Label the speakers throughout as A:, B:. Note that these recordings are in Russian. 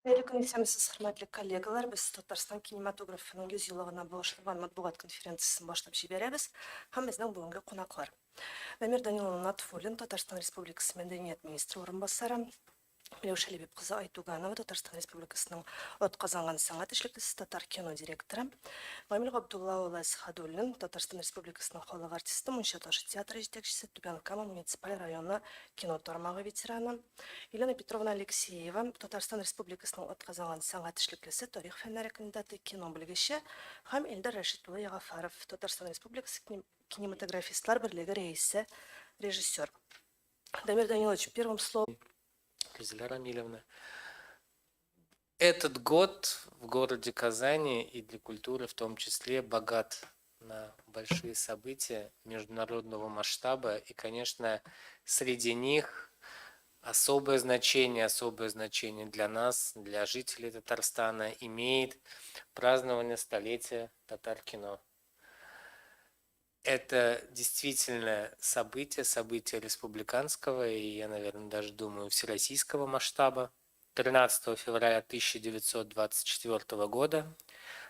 A: Исәнмесез, хөрмәтле коллегалар, без Татарстан кинематографының 100 еллыгына багышланган матбугат конференциясын башлап җибәрәбез һәм безнең бүгенге кунаклар. Дамир Даниловна Натфуллин, Татарстан Республикасы Мәдәният министры урынбасары, Миләүшә Ләбип кызы Айтуганова, Татарстан Республикасының атказанган сәнгать эшлеклесе, Татар кино директоры, Гамил Габдулла улы Әсхәдуллин, Татарстан Республикасының халык артисты, Мунча ташы театры җитәкчесе, Түбән Кама муниципаль районы кино тармагы ветераны, Елена Петровна Алексеева, Татарстан Республикасының атказанган сәнгать эшлеклесе, тарих фәннәре кандидаты, кино белгече һәм Илдар Рәшит улы Ягафаров, Татарстан Республикасы кинематографистлар берлеге рәисе, режиссер. Дамир Данилович, первым словом.
B: Лиза Рамилевна. Этот год в городе Казани и для культуры в том числе богат на большие события международного масштаба. И, конечно, среди них особое значение для нас, для жителей Татарстана имеет празднование столетия татар-кино. Это действительно событие республиканского и, я, наверное, даже думаю, всероссийского масштаба. 13 февраля 1924 года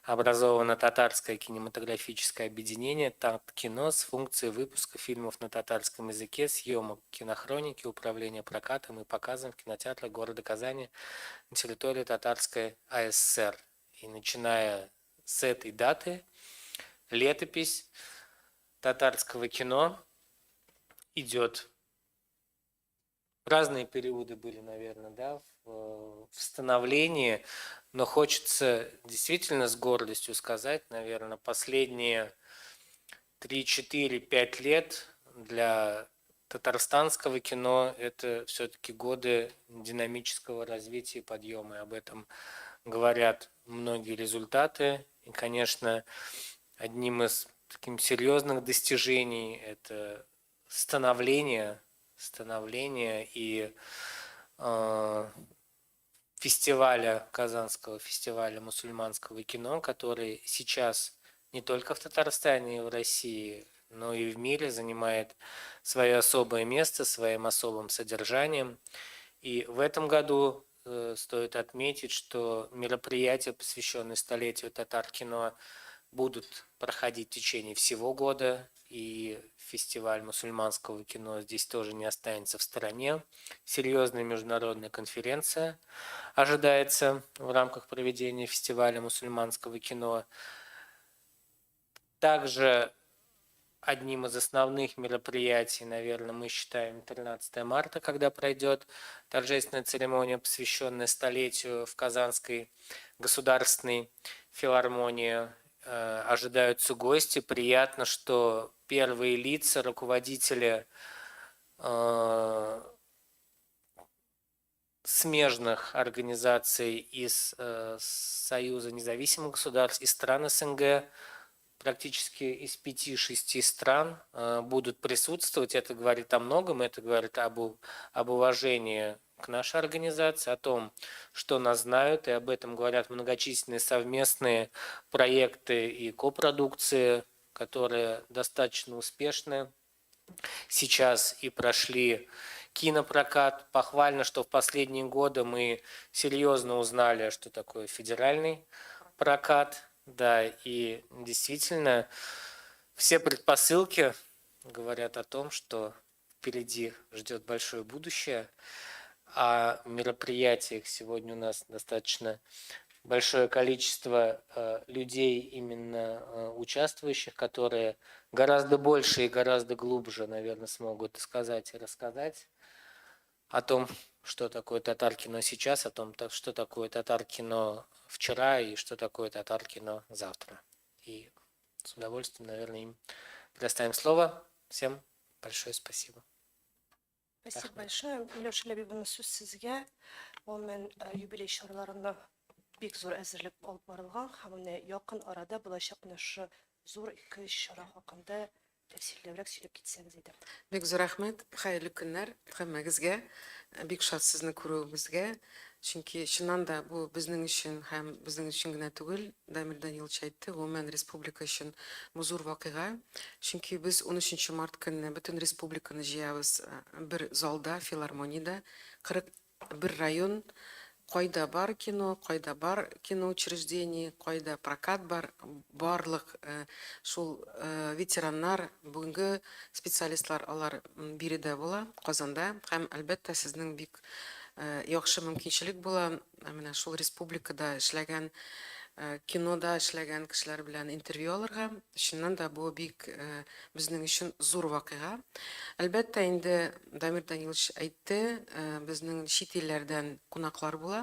B: образовано Татарское кинематографическое объединение «Тат-кино» с функцией выпуска фильмов на татарском языке, съемок кинохроники, управления прокатом и показом в кинотеатрах города Казани на территории Татарской АССР. И начиная с этой даты летопись татарского кино идет. Разные периоды были, наверное, да, в становлении, но хочется действительно с гордостью сказать, наверное, последние 3-4-5 лет для татарстанского кино это все-таки годы динамического развития и подъема. И об этом говорят многие результаты. И, конечно, одним из таких серьезных достижений это становление и фестиваля, Казанского фестиваля мусульманского кино, который сейчас не только в Татарстане и в России, но и в мире занимает свое особое место, своим особым содержанием. И в этом году стоит отметить, что мероприятия, посвященные столетию татар-кино, будут проходить в течение всего года, и фестиваль мусульманского кино здесь тоже не останется в стороне. Серьезная международная конференция ожидается в рамках проведения фестиваля мусульманского кино. Также одним из основных мероприятий, наверное, мы считаем 13 марта, когда пройдет торжественная церемония, посвященная столетию в Казанской государственной филармонии. Ожидаются гости. Приятно, что первые лица, руководители смежных организаций из Союза независимых государств, из стран СНГ, практически из 5-6 стран будут присутствовать. Это говорит о многом, это говорит об уважении к нашей организации, о том, что нас знают, и об этом говорят многочисленные совместные проекты и копродукции, которые достаточно успешны сейчас и прошли кинопрокат. Похвально, что в последние годы мы серьезно узнали, что такое федеральный прокат. Да, и действительно все предпосылки говорят о том, что впереди ждет большое будущее. О мероприятиях сегодня у нас достаточно большое количество людей, именно участвующих, которые гораздо больше и гораздо глубже, наверное, смогут сказать и рассказать о том, что такое татар-кино сейчас, о том, что такое татар-кино вчера и что такое татар-кино завтра. И с удовольствием, наверное, им предоставим слово. Всем большое спасибо.
A: Спасибо большое. Миләүшә Ләбибовна, сүз сезгә. Ул мен юбилей чараларында бик зур әзерлек алып барылган һәм менә якын арада булачак менә шу зур ике чара хакында тәфсилләбрәк сөйләп китсәгез иде.
C: Бик зур рәхмәт, хәерле көннәр һәммәгезгә. Бик шат сезне күрүебезгә. Чөнки чыннан да бу безнең өчен һәм безнең өчен генә түгел, Дамир Данилович әйтте, гомумән республика өчен бу зур вакыйга. Чөнки без 13 март көнне бөтен республиканы җыябыз бер залда, филармониядә, 41 район Кайда бар кино, кайда бар киноучреждение, кайда прокат бар, барлык шул ветераннар, бүгенге специалистлар алар биредә була, Казанда, һәм әлбәттә сезнең бик яхшы мөмкинчелек була менә шул республикада эшләгән кинода эшләгән кешеләр белән интервью алырга. Чыннан да бу бик безнең өчен зур вакыйга. Әлбәттә инде Дамир Данилович әйтте, безнең чит илләрдән кунаклар була.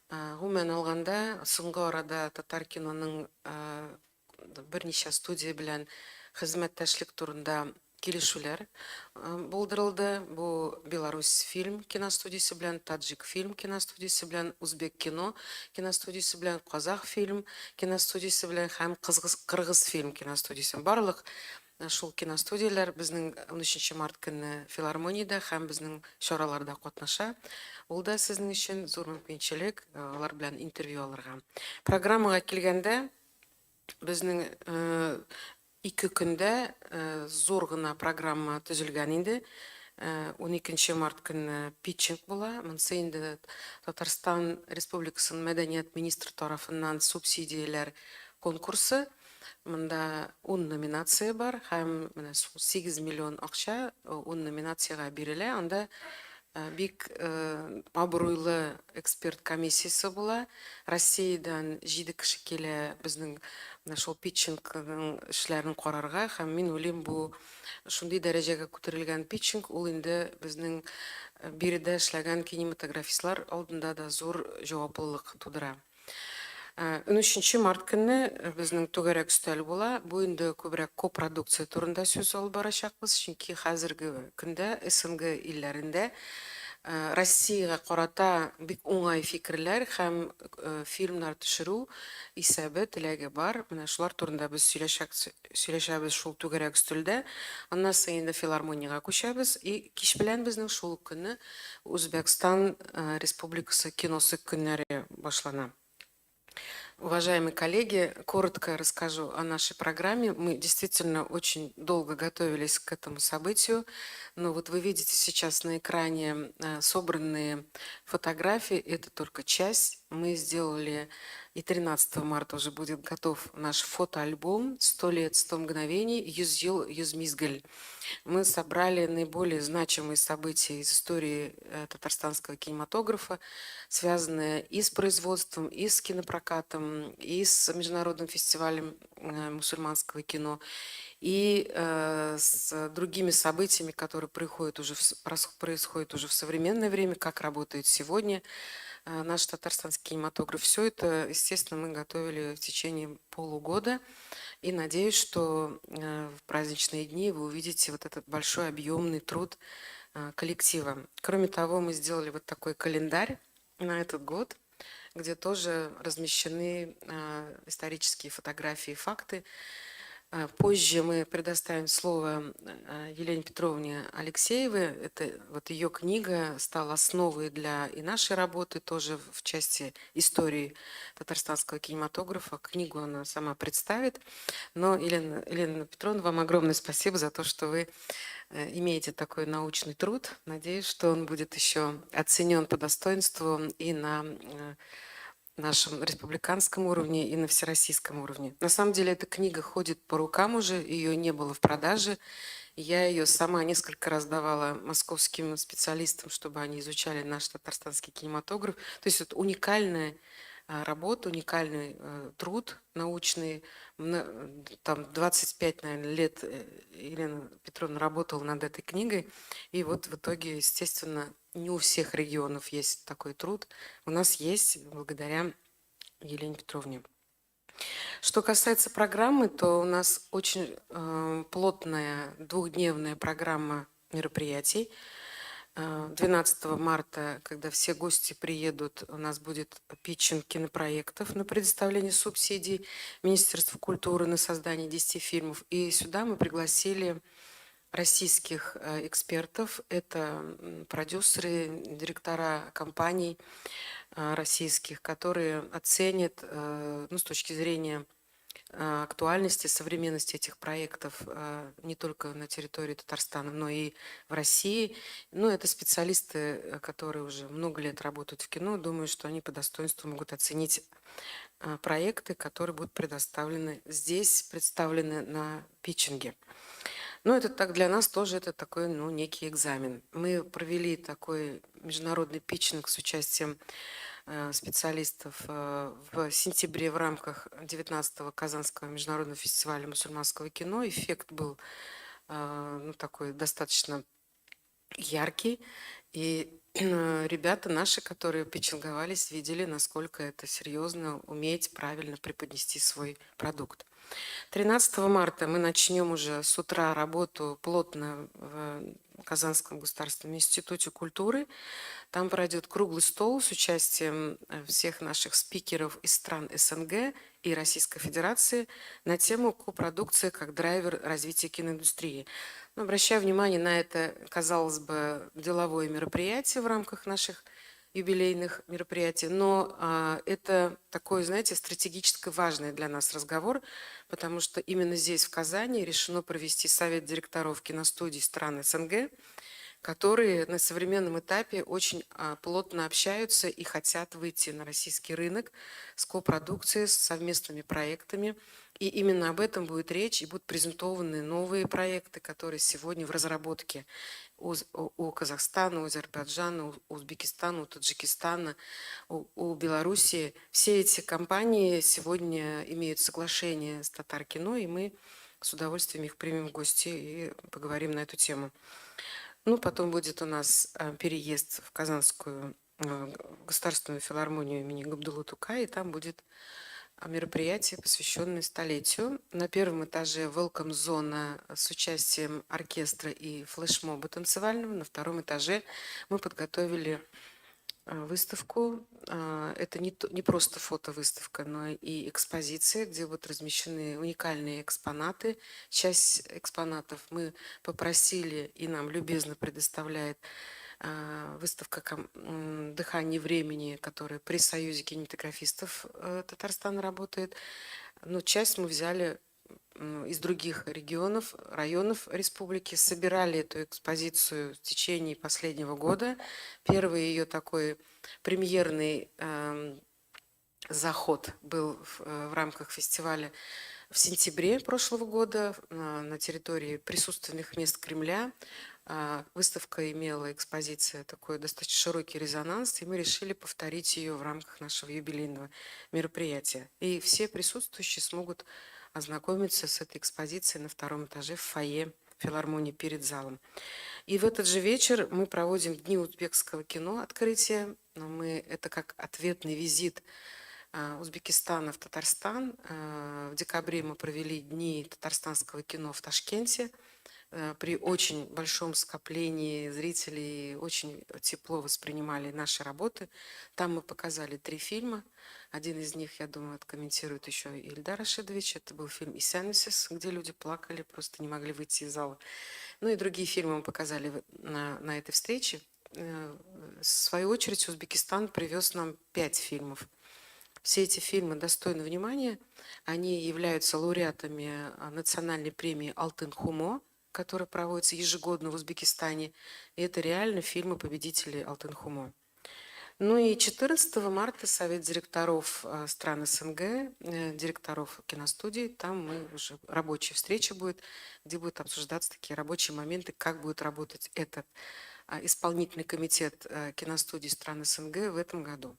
C: Гомумән алганда, соңгы арада татар киноның берничә студия белән хезмәттәшлек турында килешүләр булдырылды. Бу Беларусь фильм киностудиясе белән, Таджик фильм киностудиясе белән, Узбек кино киностудиясе белән, Казах фильм киностудиясе белән һәм Кыргыз фильм киностудиясе. Барлык шул киностудияләр безнең 13 март көнне филармониядә һәм безнең чараларда катнаша. Ул да сезнең өчен зур мөмкинчелек, алар белән интервью алырга. Программага килгәндә, безнең 2 көндә зур гына программа төзелгән инде. 12 март көнне питчинг була. Монсы инде Татарстан Республикасының мәдәният министры тарафыннан субсидияләр конкурсы. Монда 10 номинация бар һәм менә 8 миллион акча 10 номинациягә бирелә. Анда бик абруйлы эксперт комиссиясе була. Россиядән 7 кеше килә безнең шул питчингның эшләрен карарга һәм мин уйлыйм, бу шундый дәрәҗәгә күтәрелгән питчинг, ул инде безнең биредә эшләгән кинематографистлар алдында да зур җаваплылык тудыра. 13 март көнне безнең түгәрәк өстәл була. Бу инде күбрәк копродукция турында сүз алып барачакбыз, чөнки хәзерге көндә СНГ илләрендә Россиягә карата бик уңай фикерләр һәм фильмнар төшерү исәбе, теләге бар. Менә шулар турында без сөйләшәбез шул түгәрәк өстәлдә. Аннан соң инде филармониягә күчәбез. Кич белән безнең шул көнне Үзбәкстан Республикасы киносы көннәре башлана. Уважаемые коллеги, коротко расскажу о нашей программе. Мы действительно очень долго готовились к этому событию, но вот вы видите сейчас на экране собранные фотографии, это только часть. Мы сделали, и 13 марта уже будет готов наш фотоальбом «100 лет, 100 мгновений. Юз ел, юз мизгаль». Мы собрали наиболее значимые события из истории татарстанского кинематографа, связанные и с производством, и с кинопрокатом, и с международным фестивалем мусульманского кино, и с другими событиями, которые происходят уже в современное время, как работает сегодня наш татарстанский кинематограф. Все это, естественно, мы готовили в течение полугода. И надеюсь, что в праздничные дни вы увидите вот этот большой объемный труд коллектива. Кроме того, мы сделали вот такой календарь на этот год, где тоже размещены исторические фотографии и факты. Позже мы предоставим слово Елене Петровне Алексеевой. Это вот ее книга стала основой для и нашей работы, тоже в части истории татарстанского кинематографа. Книгу она сама представит. Но, Елена Петровна, вам огромное спасибо за то, что вы имеете такой научный труд. Надеюсь, что он будет еще оценен по достоинству и на нашем республиканском уровне и на всероссийском уровне. На самом деле эта книга ходит по рукам уже, ее не было в продаже. Я ее сама несколько раз давала московским специалистам, чтобы они изучали наш татарстанский кинематограф. То есть это уникальная работа, уникальный труд научный. Там 25, наверное, лет Елена Петровна работала над этой книгой. И вот в итоге, естественно, не у всех регионов есть такой труд. У нас есть благодаря Елене Петровне. Что касается программы, то у нас очень плотная двухдневная программа мероприятий. 12 марта, когда все гости приедут, у нас будет питчинг кинопроектов на предоставление субсидий Министерства культуры на создание 10 фильмов. И сюда мы пригласили российских экспертов. Это продюсеры, директора компаний российских, которые оценят, ну, с точки зрения актуальности, современности этих проектов не только на территории Татарстана, но и в России. Ну, это специалисты, которые уже много лет работают в кино. Думаю, что они по достоинству могут оценить проекты, которые будут предоставлены здесь, представлены на питчинге. Ну, это так для нас тоже это такой, ну, некий экзамен. Мы провели такой международный питчинг с участием специалистов в сентябре в рамках 19-го Казанского международного фестиваля мусульманского кино. Эффект был ну, такой достаточно яркий. И ребята наши, которые питчинговались, видели, насколько это серьезно уметь правильно преподнести свой продукт. 13 марта мы начнем уже с утра работу плотно в Казанском государственном институте культуры. Там пройдет круглый стол с участием всех наших спикеров из стран СНГ и Российской Федерации на тему копродукции как драйвер развития киноиндустрии. Но обращаю внимание на это, казалось бы, деловое мероприятие в рамках наших юбилейных мероприятий, но это такой, знаете, стратегически важный для нас разговор, потому что именно здесь, в Казани, решено провести совет директоров киностудий стран СНГ, которые на современном этапе очень плотно общаются и хотят выйти на российский рынок с копродукцией, с совместными проектами. И именно об этом будет речь, и будут презентованы новые проекты, которые сегодня в разработке у Казахстана, у Азербайджана, у Узбекистана, у Таджикистана, у Белоруссии. Все эти компании сегодня имеют соглашение с Татар-кино, и мы с удовольствием их примем в гости и поговорим на эту тему. Ну, потом будет у нас переезд в Казанскую государственную филармонию имени Габдуллы Тукая, и там будет мероприятие, посвященное столетию. На первом этаже welcome-зона с участием оркестра и флешмоба танцевального. На втором этаже мы подготовили выставку. Это не просто фотовыставка, но и экспозиция, где будут размещены уникальные экспонаты. Часть экспонатов мы попросили и нам любезно предоставляет выставка «Дыхание времени», которая при Союзе кинематографистов Татарстана работает. Но часть мы взяли из других регионов, районов республики, собирали эту экспозицию в течение последнего года. Первый ее такой премьерный заход был в рамках фестиваля в сентябре прошлого года на территории присутственных мест Кремля. Выставка имела, экспозиция, такой достаточно широкий резонанс, и мы решили повторить ее в рамках нашего юбилейного мероприятия. И все присутствующие смогут ознакомиться с этой экспозицией на втором этаже в фойе филармонии перед залом. И в этот же вечер мы проводим Дни узбекского кино, открытие. Это как ответный визит Узбекистана в Татарстан. В декабре мы провели Дни татарстанского кино в Ташкенте. При очень большом скоплении зрителей очень тепло воспринимали наши работы. Там мы показали 3 фильма. Один из них, я думаю, откомментирует еще Ильдар Рашидович. Это был фильм «Исянусис», где люди плакали, просто не могли выйти из зала. Ну и другие фильмы мы показали на этой встрече. В свою очередь Узбекистан привез нам 5 фильмов. Все эти фильмы достойны внимания. Они являются лауреатами национальной премии «Алтын-Хумо», которая проводится ежегодно в Узбекистане. И это реально фильмы-победители «Алтын-Хумо». Ну и 14 марта Совет директоров стран СНГ, директоров киностудий, там мы уже рабочая встреча будет, где будут обсуждаться такие рабочие моменты, как будет работать этот исполнительный комитет киностудий стран СНГ в этом году.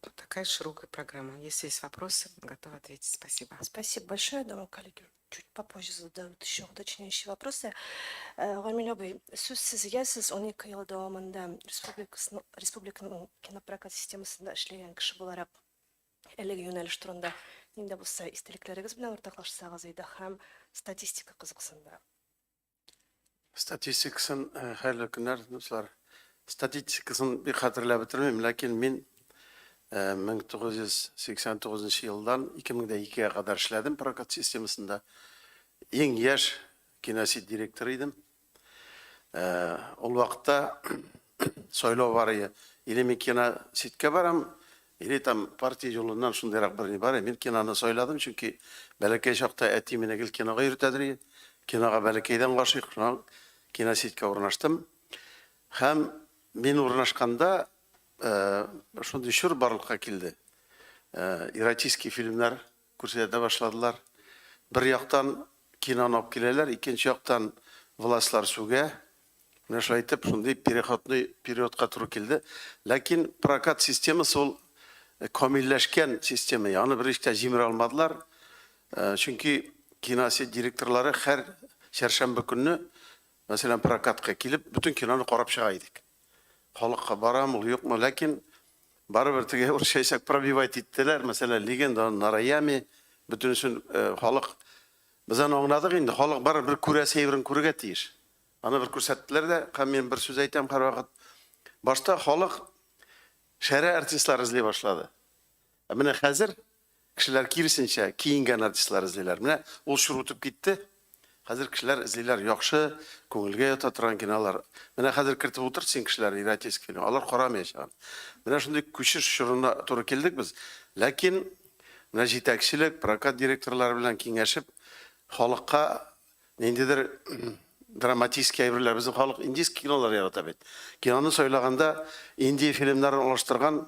C: Вот такая широкая программа. Если есть вопросы, готова ответить. Спасибо.
A: Спасибо большое. Думаю, коллеги чуть попозже задают еще уточняющие вопросы. Рамиль абый, сөзсізге сіз 12 ел дауамында республиканың кинопрокат системасында эшләгән кеше буларак әлеге юнәлеш турында нинди булса истәлекләрегез белән уртаклашсагыз иде һәм статистика кызыксында.
D: Статистикасын хәерле көннәр, дуслар. Статистикасын бик хәтерләп бетермим, ләкин мин 1989 елдан 2002-ге кадәр эшләдем прокат системасында. Ең яшь киносит директор идем. Ул вакытта сойлау бар иде. Или мен киноситкә барам, или там партия жолынан шундайрак бир не бар. Мен киноны сайладым, чөнки бәләкәй чакта әти менә гел кинога йөртәдер. Кинога бәләкәйдән гашыйк, киносетка урнаштым. Һәм мин урнашканда шундый чор барлыкка килде. Эротический фильмнар күрсәтә башладылар. Бер яктан киноны алып киләләр, икенче яктан властлар сүгә. Менә шулай итеп, шундый переходный периодка туры килде. Ләкин прокат системасы ул камилләшкән система. Аны бер ишкә җимерә алмадылар. Чөнки киносет директорлары һәр чәршәмбе көнне, мәсәлән, прокатка килеп, бүтән киноны карап чыга идек. Халыкка барам, ул юкмы, ләкин барыбер теге уршайсак пробивать иттеләр. Мәсәлән, легенда Нараями, бүтәнсен халык без аны аңладык инде. Халык барыбер күрәсе әйберен күрергә тиеш. Аны бер күрсәттеләр дә, һәм мин бер сүз әйтәм һәрвакыт. Башта халык шәрә артистлар эзли башлады. Менә хәзер кешеләр киресенчә киенгән артистлар эзлиләр. Менә ул шурутып китте. Хәзер кешеләр эзлиләр яхшы, күңелгә ята торган кинолар. Менә хәзер кертеп утырсың кешеләр эротик фильм. Алар карамаячак. Менә шундый күчеш шурына туры килдек без. Ләкин менә җитәкчелек, прокат директорлары белән киңәшеп, халыкка ниндидер драматический әйберләр, безнең халык индийский кинолар ярата бит. Киноны сайлаганда индия фильмнарын алыштырган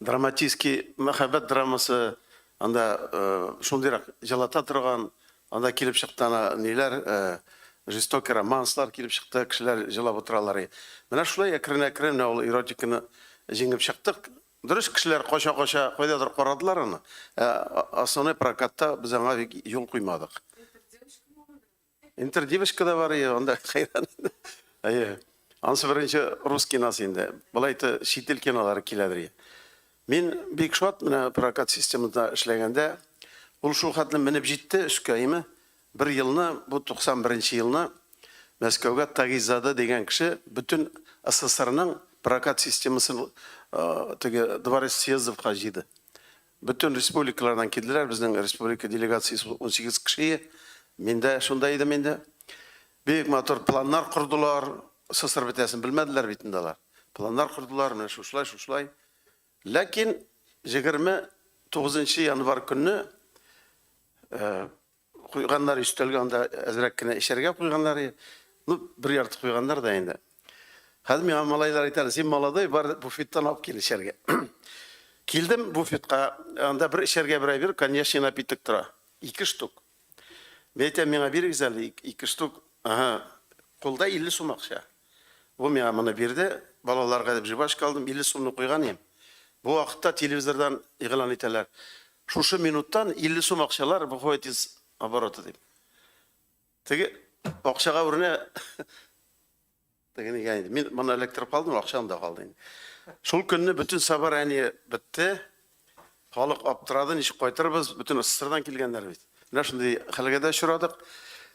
D: драматический мәхәббәт драмасы, анда шундыйрак җылата торган, анда килеп чыккан ниләр, жестокий романслар килеп чыкты, кешеләр җылап утыралар. Менә шулай әкрен-әкрен ул эротиканы җиңеп чыктык. Дөрес, кешеләр кача-кача кайдадыр карадылар аны. Основной прокатта без аңа юл куймадык. Интердевочка да бар, анда хайран. Ансы беренче рус киносы инде. Булайты шител кинолары киләдер. Мин бик шат менә прокат системасында эшләгәндә, ул шул хәтле менеп җитте өскәйме. Бер елны, бу 91 елны Мәскәүгә Тагизада дигән кеше бүтән СССРның прокат системасын теге дворец съездовка җыйды. Бүтән республикалардан килделәр, безнең республика делегациясе 18 кеше. Мин дә шунда идем инде. Бик матур планнар курдылар. СССР бетәсен белмәделәр бит индалар. Планнар курдылар, менә шушлай. Ләкин 29 январь көнне куйганнар өстәлгә, анда әзрәк кенә эшәргә куйганнар. Ну, бер ярты куйганнар да инде. Хәзер миңа малайлар әйтәләр, син молодой, бар буфеттан алып кил эшәргә. Килдем буфетка, анда бер эшәргә бер әйбер, коньячный напиток тора. 2 штук. Мәйтәм, миңа бирегез әле 2 штук. Кулда 50 сум акча. Бу миңа моны бирде, балаларга дип жибашка алдым, 50 сумны куйган идем. Бу вакытта телевизордан игълан итәләр. Шушы минуттан 50 сум акчалар выходит из оборота дип. Теге акчага үрнә тегене инде. Мин моны электрип алдым, акчам да калды инде. Шул көнне бүтән собрание бетте. Халык аптырады, ничек кайтырбыз, бүтән СССРдан килгәннәр бит. Менә шундый хәлгә дә очрадык.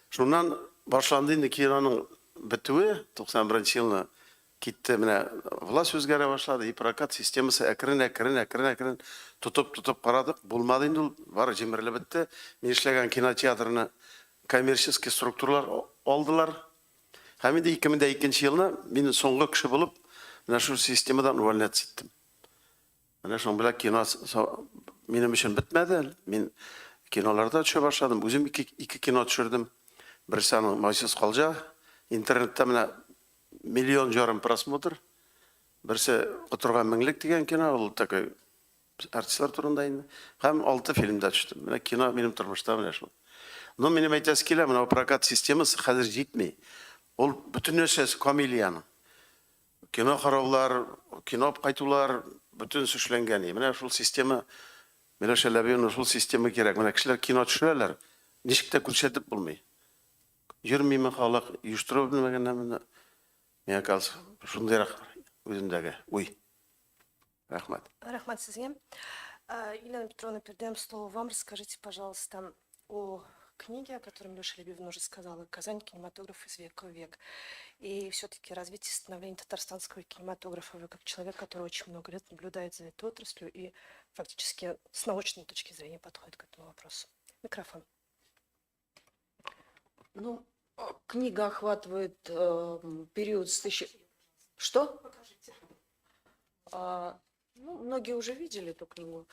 D: Шуннан башланды инде киноның бетүе, 91 елны китте, менә власть үзгәрә башлады, и прокат системасы әкрен тутып карадык. Булмады инде ул, бары җимерелеп бетте. Мин эшләгән кинотеатрны коммерческий структуралар алдылар. Һәм инде 2002 елны мин соңгы кеше булып, менә шул системадан увольняться иттем. Менә шуның белән кино минем өчен бетмәде. Мин киноларда төшә башладым. Үзем 2 кино төшердем. Берсе аның Майсыз Калҗа, интернетта менә 1,5 миллион просмотр. Берсе Котырган меңлек дигән кино, ул такой артистлар турында инде. Һәм 6 фильмда төштем. Менә кино минем тормышта менә шул. Но минем әйтәс килә, менә прокат системасы хәзер җитми. Ул бөтенләй камилияның. Кино караулар, кино кайтулар бүтән эшләнгән. Менә шул система, менә шәләбен шул система кирәк. Менә кешеләр кино төшерәләр. Ничек тә күрсәтеп булмый. Йөрмиме халык, оештыру белмәгәннәме? Миңа калса, шундыйрак үзендәге. Уй. Рәхмәт.
A: Рахмат сезгә. Елена Петровна, передаем слово вам. Расскажите, пожалуйста, о книге, о которой Леша Лебедев уже сказала, «Казань. Кинематограф из века в век». И все-таки развитие становления татарстанского кинематографа. Вы как человек, который очень много лет наблюдает за этой отраслью и фактически с научной точки зрения подходит к этому вопросу. Микрофон.
E: Ну, книга охватывает период с Что? Ну, многие уже видели эту книгу.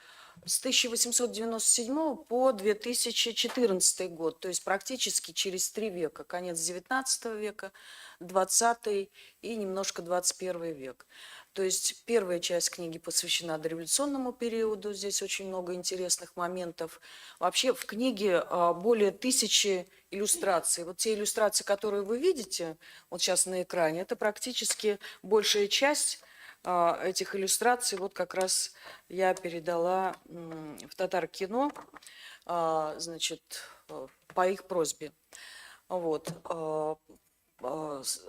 E: С 1897 по 2014 год, то есть практически через 3 века, конец XIX века, 20 и немножко 21 век. То есть первая часть книги посвящена дореволюционному периоду, здесь очень много интересных моментов. Вообще в книге более 1000 иллюстраций. Вот те иллюстрации, которые вы видите вот сейчас на экране, это практически большая часть этих иллюстраций вот как раз я передала в Татар-кино, значит, по их просьбе. Вот.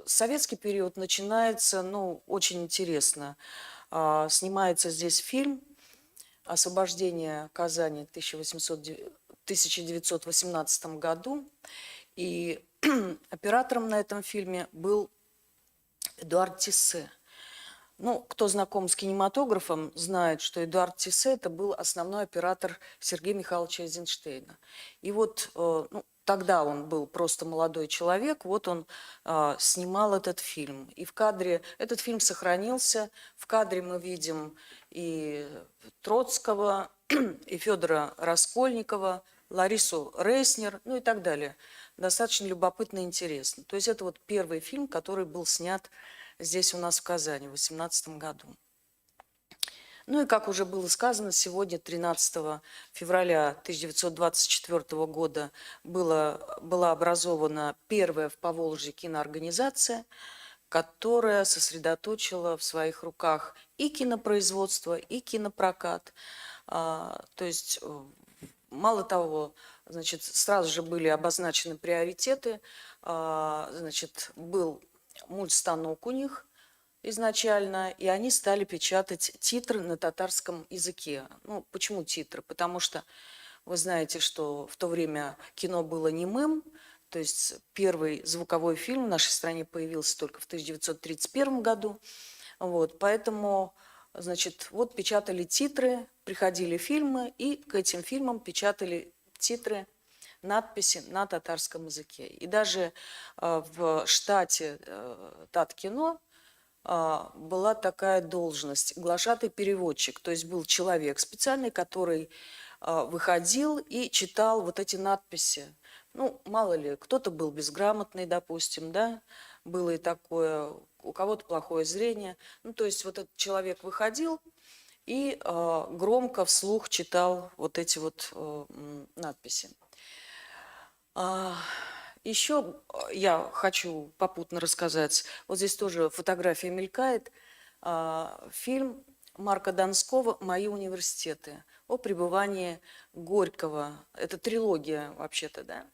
E: Советский период начинается, ну, очень интересно. Снимается здесь фильм «Освобождение Казани» в 1918 году. И оператором на этом фильме был Эдуард Тиссе. Ну, кто знаком с кинематографом, знает, что Эдуард Тиссе – это был основной оператор Сергея Михайловича Эйзенштейна. И вот ну, тогда он был просто молодой человек, вот он снимал этот фильм. И в кадре, этот фильм сохранился, в кадре мы видим и Троцкого, и Федора Раскольникова, Ларису Рейснер, ну и так далее. Достаточно любопытно и интересно. То есть это вот первый фильм, который был снят здесь у нас в Казани в 2018 году. Ну и, как уже было сказано, сегодня, 13 февраля 1924 года, была образована первая в Поволжье киноорганизация, которая сосредоточила в своих руках и кинопроизводство, и кинопрокат. То есть, мало того, значит, сразу же были обозначены приоритеты. Значит, был мультстанок у них изначально, и они стали печатать титры на татарском языке. Ну, почему титры? Потому что вы знаете, что в то время кино было немым, то есть первый звуковой фильм в нашей стране появился только в 1931 году. Вот, поэтому, значит, вот печатали титры, приходили фильмы, и к этим фильмам печатали титры, надписи на татарском языке. И даже в штате Таткино была такая должность – глашатый переводчик. То есть был человек специальный, который выходил и читал вот эти надписи. Ну, мало ли, кто-то был безграмотный, допустим, да, было и такое, у кого-то плохое зрение. Ну, то есть вот этот человек выходил и громко вслух читал вот эти вот надписи. Еще я хочу попутно рассказать, вот здесь тоже фотография мелькает, фильм Марка Донского «Мои университеты» о пребывании Горького. Это трилогия вообще-то, да.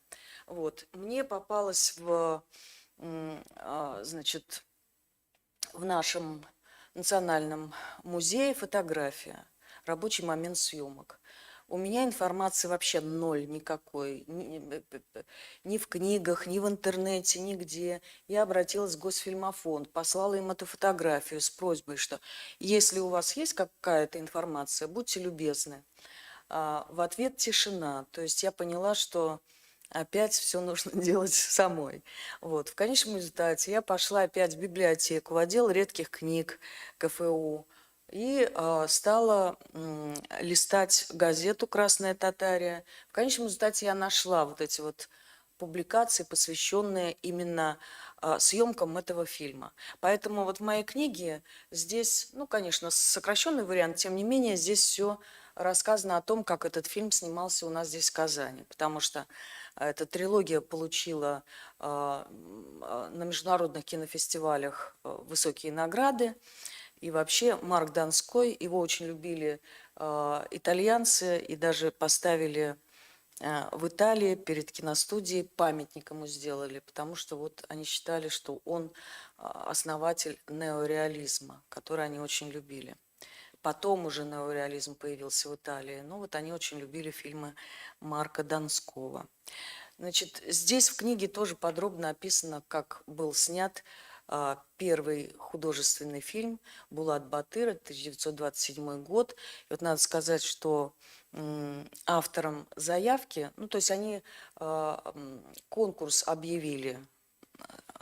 E: Вот. Мне попалась значит, в нашем национальном музее фотография, рабочий момент съемок. У меня информации вообще ноль никакой, ни в книгах, ни в интернете, нигде. Я обратилась в Госфильмофонд, послала им эту фотографию с просьбой, что если у вас есть какая-то информация, будьте любезны. В ответ тишина. То есть я поняла, что опять все нужно делать самой. Вот. В конечном результате я пошла опять в библиотеку, в отдел редких книг КФУ, и стала листать газету «Красная Татария». В конечном результате я нашла вот эти вот публикации, посвященные именно съемкам этого фильма. Поэтому вот в моей книге здесь, ну, конечно, сокращенный вариант, тем не менее, здесь все рассказано о том, как этот фильм снимался у нас здесь в Казани, потому что эта трилогия получила на международных кинофестивалях высокие награды. И вообще Марк Донской, его очень любили итальянцы и даже поставили в Италии перед киностудией памятник ему сделали, потому что вот они считали, что он основатель неореализма, который они очень любили. Потом уже неореализм появился в Италии, но вот они очень любили фильмы Марка Донского. Значит, здесь в книге тоже подробно описано, как был снят первый художественный фильм «Булат Батыр», 1927 год. И вот надо сказать, что автором заявки, ну, то есть они конкурс объявили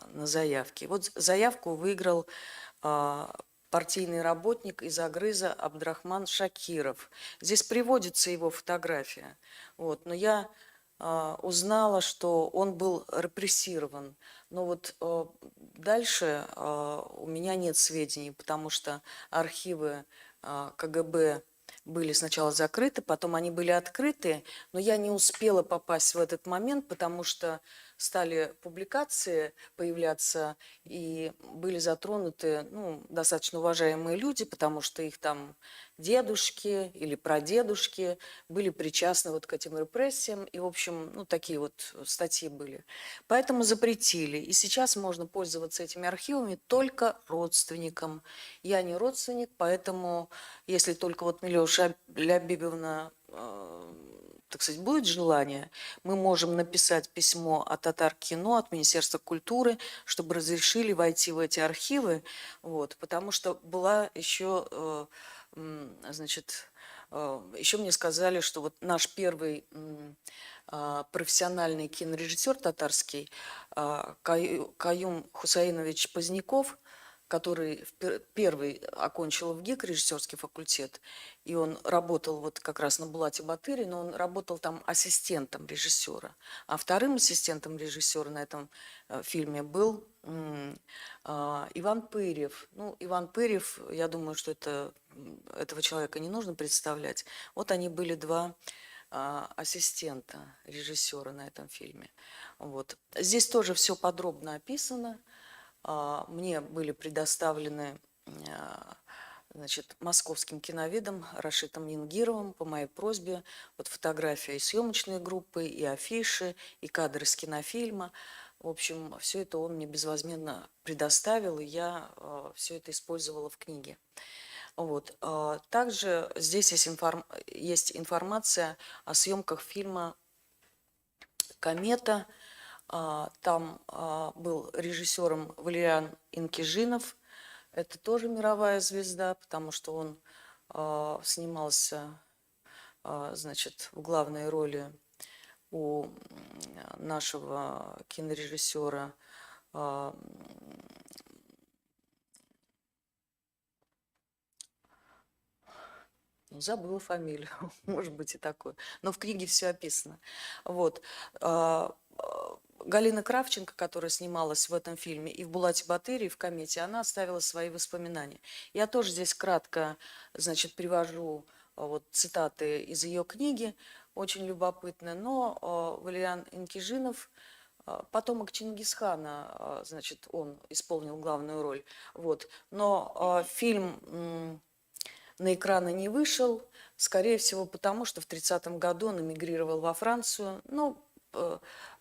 E: на заявке. Вот заявку выиграл партийный работник из Агрыза Абдрахман Шакиров. Здесь приводится его фотография. Вот. Но я узнала, что он был репрессирован. Но вот дальше у меня нет сведений, потому что архивы КГБ были сначала закрыты, потом они были открыты, но я не успела попасть в этот момент, потому что стали публикации появляться, и были затронуты достаточно уважаемые люди, потому что их там дедушки или прадедушки были причастны вот к этим репрессиям, и, в общем, такие вот статьи были. Поэтому запретили, и сейчас можно пользоваться этими архивами только родственникам. Я не родственник, поэтому, если только вот Милюша Лябибовна, так сказать, будет желание, мы можем написать письмо от Татар-кино, от Министерства культуры, чтобы разрешили войти в эти архивы, вот, потому что была еще, значит, еще мне сказали, что вот наш первый профессиональный кинорежиссер татарский Каюм Хусаинович Поздняков, который первый окончил ВГИК, режиссерский факультет, и он работал вот как раз на Булате Батыре, но он работал там ассистентом режиссера. А вторым ассистентом режиссера на этом фильме был Иван Пырьев. Ну, Иван Пырьев, я думаю, что этого человека не нужно представлять. Вот они были два ассистента режиссера на этом фильме. Вот. Здесь тоже все подробно описано. Мне были предоставлены, значит, московским киноведом Рашитом Янгировым по моей просьбе вот фотография и съемочной группы, и афиши, и кадры с кинофильма. В общем, все это он мне безвозмездно предоставил, и я все это использовала в книге. Вот. Также здесь есть информация о съемках фильма «Комета». Там был режиссером Валериан Инкижинов. Это тоже мировая звезда, потому что он снимался, значит, в главной роли у нашего кинорежиссера забыла фамилию, может быть и такое, но в книге все описано. Вот. Галина Кравченко, которая снималась в этом фильме и в Булате Батыре, и в «Комете», она оставила свои воспоминания. Я тоже здесь кратко, значит, привожу вот цитаты из ее книги, очень любопытно, но Валериан Инкижинов, потомок Чингисхана, значит, он исполнил главную роль, вот, но фильм на экраны не вышел, скорее всего, потому что в 30-м году он эмигрировал во Францию. Ну,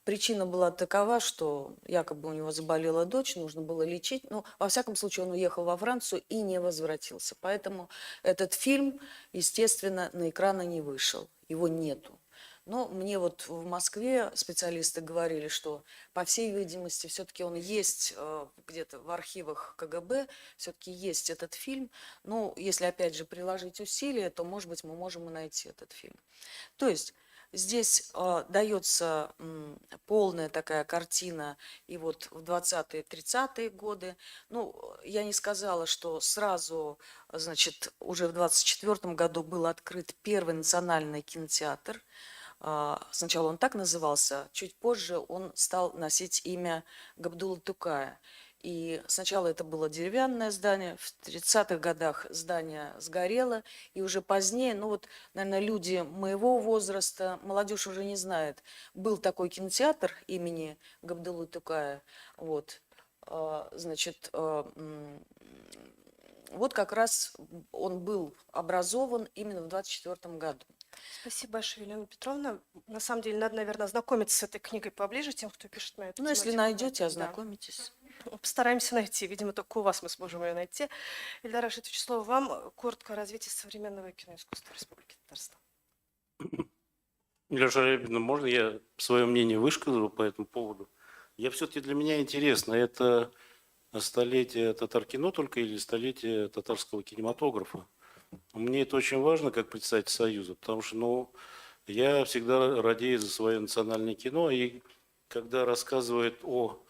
E: причина была такова, что якобы у него заболела дочь, нужно было лечить. Ну, во всяком случае, он уехал во Францию и не возвратился. Поэтому этот фильм, естественно, на экраны не вышел. Его нету. Но мне вот в Москве специалисты говорили, что, по всей видимости, все-таки он есть где-то в архивах КГБ, все-таки есть этот фильм. Ну, если, опять же, приложить усилия, то, может быть, мы можем и найти этот фильм. То есть здесь дается полная такая картина и вот в 20-30-е годы. Ну, я не сказала, что сразу, значит, уже в 24-м году был открыт первый национальный кинотеатр. Сначала он так назывался, чуть позже он стал носить имя Габдулла Тукая. И сначала это было деревянное здание, в 30-х годах здание сгорело, и уже позднее, ну вот, наверное, люди моего возраста, молодежь уже не знает, был такой кинотеатр имени Габдуллы Тукая, вот, значит, вот как раз он был образован именно в 24-м году.
A: Спасибо большое, Елена Петровна. На самом деле, надо, наверное, ознакомиться с этой книгой поближе, тем, кто пишет на эту
E: Ну, если
A: тематику.
E: найдете,
A: Да.
E: ознакомитесь.
A: Постараемся найти. Видимо, только у вас мы сможем ее найти. Ильдар Рашидович, слово вам. Коротко о развитии современного киноискусства Республики Татарстан.
F: Леша Рябина, можно я свое мнение выскажу по этому поводу? Все-таки для меня интересно, это столетие татар-кино только или столетие татарского кинематографа? Мне это очень важно, как представитель Союза, потому что, я всегда радею за свое национальное кино, и когда рассказывают о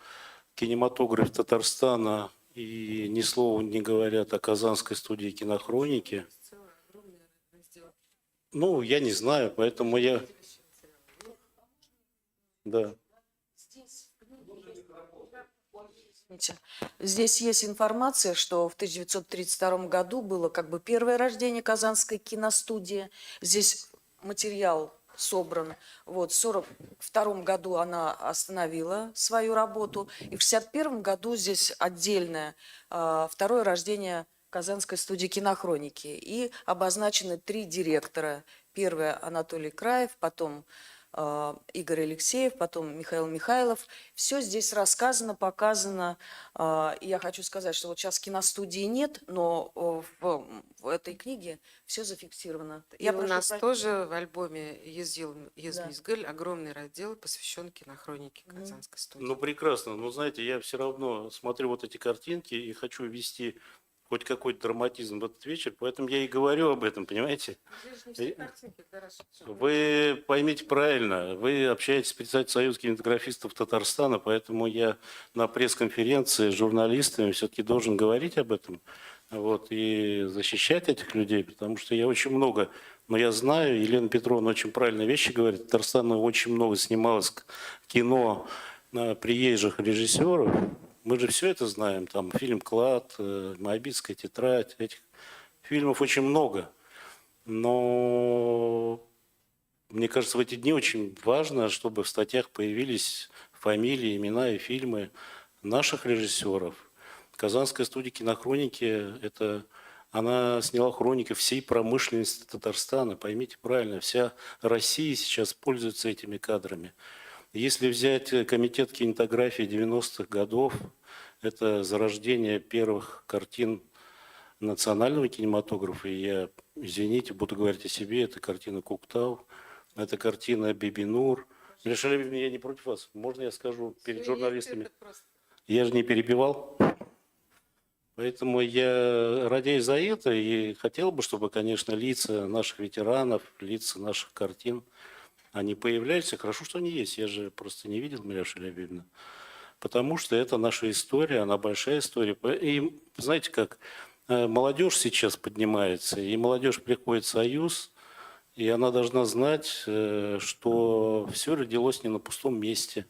F: кинематографе Татарстана и ни слова не говорят о Казанской студии кинохроники. Ну, я не знаю, поэтому я... Да.
E: Извините. Здесь есть информация, что в 1932 году было как бы первое рождение Казанской киностудии. Здесь материал собран. Вот, в 1942 году она остановила свою работу. И в 1961 году здесь отдельное второе рождение Казанской студии кинохроники. И обозначены 3 директора. Первый Анатолий Краев, потом Игорь Алексеев, потом Михаил Михайлов. Все здесь рассказано, показано. И я хочу сказать, что вот сейчас киностудии нет, но в этой книге все зафиксировано.
C: И
E: Я
C: у
E: прошу
C: нас
E: прощения.
C: тоже в альбоме «Ездил
E: Да.
C: Мизгаль» огромный раздел посвящен кинохронике Казанской студии.
F: Ну, прекрасно. Но, знаете, я все равно смотрю вот эти картинки и хочу ввести хоть какой-то драматизм в этот вечер, поэтому я и говорю об этом, понимаете? Вы поймите правильно, вы общаетесь с председателем Союза кинематографистов Татарстана, поэтому я на пресс-конференции с журналистами все-таки должен говорить об этом, вот, и защищать этих людей, потому что я очень много, но я знаю, Елена Петровна очень правильные вещи говорит, в Татарстане очень много снималось кино на приезжих режиссеров. Мы же все это знаем, там фильм «Клад», «Моабитская тетрадь», этих фильмов очень много. Но мне кажется, в эти дни очень важно, чтобы в статьях появились фамилии, имена и фильмы наших режиссеров. Казанская студия кинохроники, она сняла хроники всей промышленности Татарстана. Поймите правильно, вся Россия сейчас пользуется этими кадрами. Если взять комитет кинематографии 90-х годов, это зарождение первых картин национального кинематографа. И я, извините, буду говорить о себе, это картина Куктау, это картина Бибинур. Миша Левин, я не против вас. Можно я скажу перед журналистами? Я же не перебивал. Поэтому я радею за это и хотел бы, чтобы, конечно, лица наших ветеранов, лица наших картин, они появлялись, и хорошо, что они есть. Я же просто не видел Миляша Лябибина. Потому что это наша история, она большая история. И знаете как, молодежь сейчас поднимается, и молодежь приходит в Союз, и она должна знать, что все родилось не на пустом месте.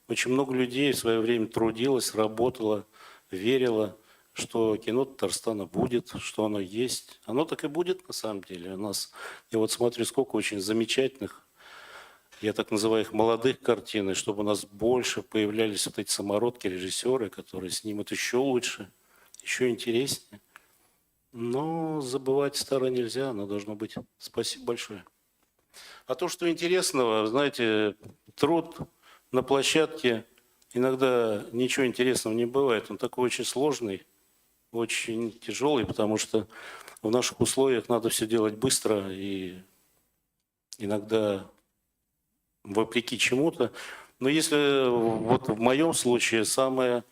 F: Очень много людей в свое время трудилось, работало, верило, что кино Татарстана будет, что оно есть. Оно так и будет на самом деле. У нас, я вот смотрю, сколько очень замечательных, я так называю их молодых картин, и чтобы у нас больше появлялись вот эти самородки, режиссеры, которые снимут еще лучше, еще интереснее. Но забывать старое нельзя, оно должно быть. Спасибо большое. А то, что интересного, знаете, труд на площадке, иногда ничего интересного не бывает. Он такой очень сложный, очень тяжелый, потому что в наших условиях надо все делать быстро и иногда вопреки чему-то. Но если вот в моем случае самая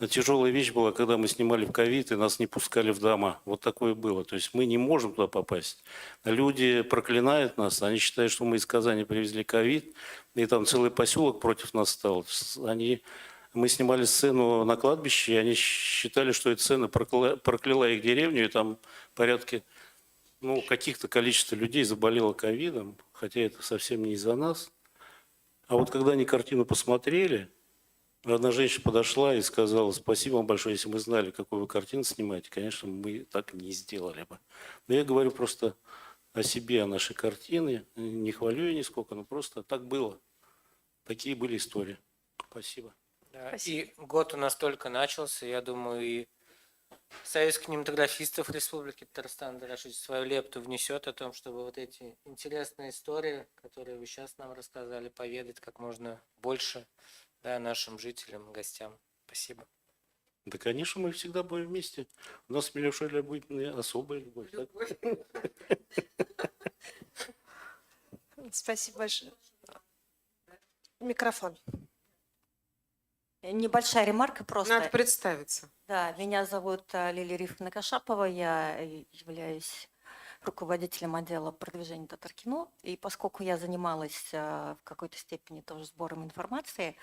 F: тяжелая вещь была, когда мы снимали в ковид, и нас не пускали в дома. Вот такое было. То есть мы не можем туда попасть. Люди проклинают нас, они считают, что мы из Казани привезли ковид, и там целый поселок против нас стал. Мы снимали сцену на кладбище, и они считали, что эта сцена прокляла их деревню, и там порядка каких-то количество людей заболело ковидом, хотя это совсем не из-за нас. А вот когда они картину посмотрели, одна женщина подошла и сказала: спасибо вам большое, если мы знали, какую вы картину снимаете, конечно, мы так не сделали бы. Но я говорю просто о себе, о нашей картине, не хвалю ее нисколько, но просто так было. Такие были истории. Спасибо.
B: Да, и год у нас только начался, я думаю, и Союз кинематографистов Республики Татарстан даже свою лепту внесет о том, чтобы вот эти интересные истории, которые вы сейчас нам рассказали, поведать как можно больше, да, нашим жителям, гостям. Спасибо.
F: Да, конечно, мы всегда будем вместе. У нас с Милешой будет особая любовь.
A: Спасибо большое. Микрофон.
G: Небольшая ремарка просто.
C: Надо представиться.
G: Да, меня зовут Лилия Рифовна Кашапова, я являюсь руководителем отдела продвижения Татаркино, и поскольку я занималась в какой-то степени тоже сбором информации,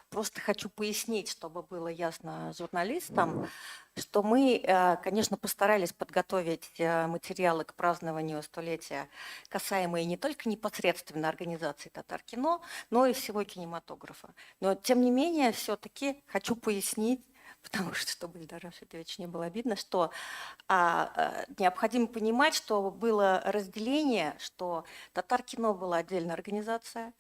G: просто хочу пояснить, чтобы было ясно журналистам, что мы, конечно, постарались подготовить материалы к празднованию столетия, касаемые не только непосредственно организации Татаркино, но и всего кинематографа. Но, тем не менее, все-таки хочу пояснить, потому что, чтобы Ильдару Шитовичу не было обидно, что необходимо понимать, что было разделение, что Татаркино была отдельная организация,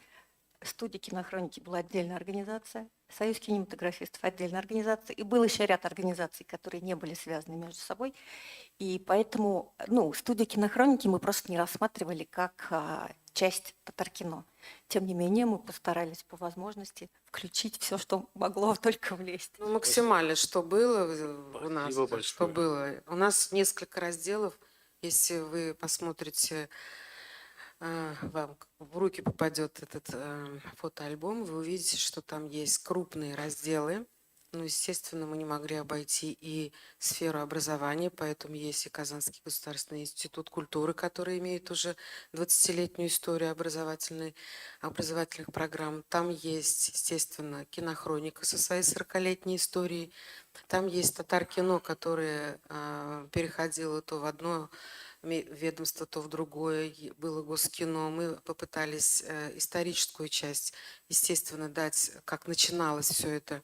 G: студия кинохроники была отдельная организация, Союз кинематографистов отдельная организация, и был еще ряд организаций, которые не были связаны между собой. И поэтому студию кинохроники мы просто не рассматривали как часть Татаркино. Тем не менее, мы постарались по возможности включить все, что могло только влезть.
C: Ну, максимально, что было у нас.
F: Спасибо большое.
C: Что было. У нас несколько разделов. Если вы посмотрите, вам в руки попадет этот фотоальбом, вы увидите, что там есть крупные разделы. Ну, естественно, мы не могли обойти и сферу образования, поэтому есть и Казанский государственный институт культуры, который имеет уже 20-летнюю историю образовательных программ. Там есть, естественно, кинохроника со своей 40-летней историей. Там есть Татаркино, которое переходило то в одно ведомство, то в другое. Было Госкино. Мы попытались историческую часть, естественно, дать, как начиналось все это,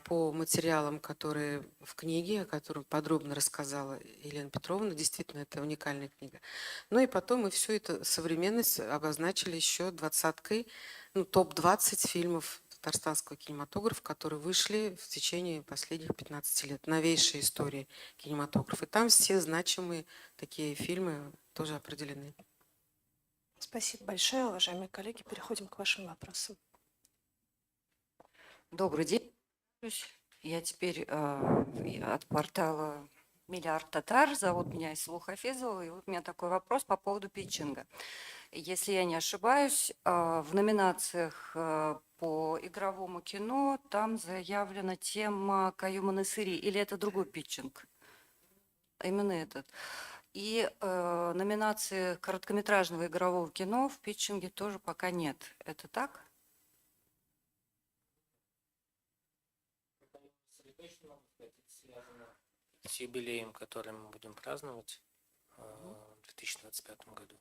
C: по материалам, которые в книге, о которых подробно рассказала Елена Петровна. Действительно, это уникальная книга. Ну и потом мы все это современность обозначили еще 20-кой, топ-20 фильмов татарстанского кинематографа, которые вышли в течение последних 15 лет. Новейшая история кинематографа. И там все значимые такие фильмы тоже определены.
A: Спасибо большое, уважаемые коллеги. Переходим к вашим вопросам.
H: Добрый день. Я теперь от портала «Миллиард татар». Зовут меня Исулу Хафизова. И вот у меня такой вопрос по поводу питчинга. Если я не ошибаюсь, в номинациях по игровому кино там заявлена тема Каюма Насыри. Или это другой питчинг? Именно этот. И номинации короткометражного игрового кино в питчинге тоже пока нет. Это так?
B: С юбилеем, который мы будем праздновать в 2025 году.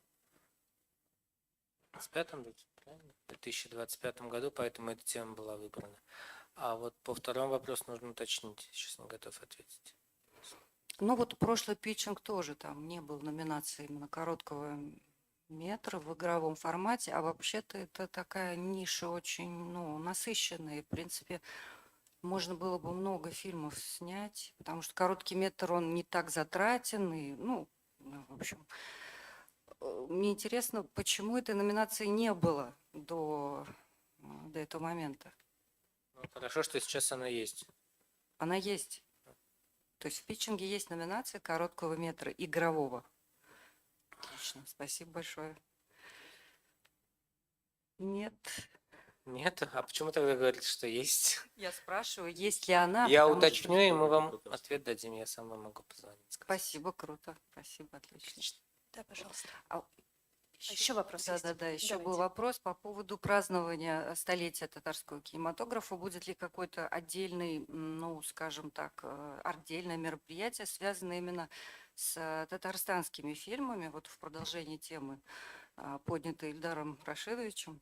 B: В 2025 году, поэтому эта тема была выбрана. А вот по второму вопросу нужно уточнить. Сейчас не готов ответить.
H: Ну вот прошлый питчинг тоже там не был номинации именно короткого метра в игровом формате, а вообще-то это такая ниша очень насыщенная. В принципе, можно было бы много фильмов снять, потому что короткий метр, он не так затратен. И, в общем, мне интересно, почему этой номинации не было до этого момента.
B: Хорошо, что сейчас она есть.
H: Она есть. То есть в питчинге есть номинация короткого метра игрового. Отлично, спасибо большое. Нет.
B: Нет? А почему тогда говорите, что есть?
H: Я спрашиваю, есть ли она?
B: Я
H: потому что-
B: уточню, и мы вам ответ дадим. Я сам вам могу позвонить. сказать.
H: Спасибо, круто. Спасибо, отлично.
A: Да, пожалуйста.
H: А
A: еще вопрос есть?
H: Да. Еще был
A: Давайте.
H: вопрос по поводу празднования столетия татарского кинематографа. Будет ли какой-то отдельный, скажем так, отдельное мероприятие, связанное именно с татарстанскими фильмами, вот в продолжении темы, поднятой Ильдаром Рашидовичем?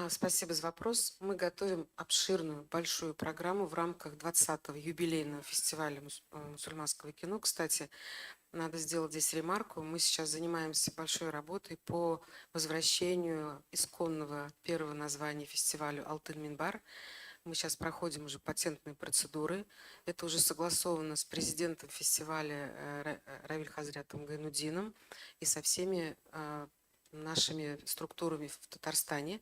C: Спасибо за вопрос. Мы готовим обширную, большую программу в рамках 20-го юбилейного фестиваля мусульманского кино. Кстати, надо сделать здесь ремарку. Мы сейчас занимаемся большой работой по возвращению исконного первого названия фестивалю «Алтын-Минбар». Мы сейчас проходим уже патентные процедуры. Это уже согласовано с президентом фестиваля Равиль Хазрятом Гайнудином и со всеми нашими структурами в Татарстане.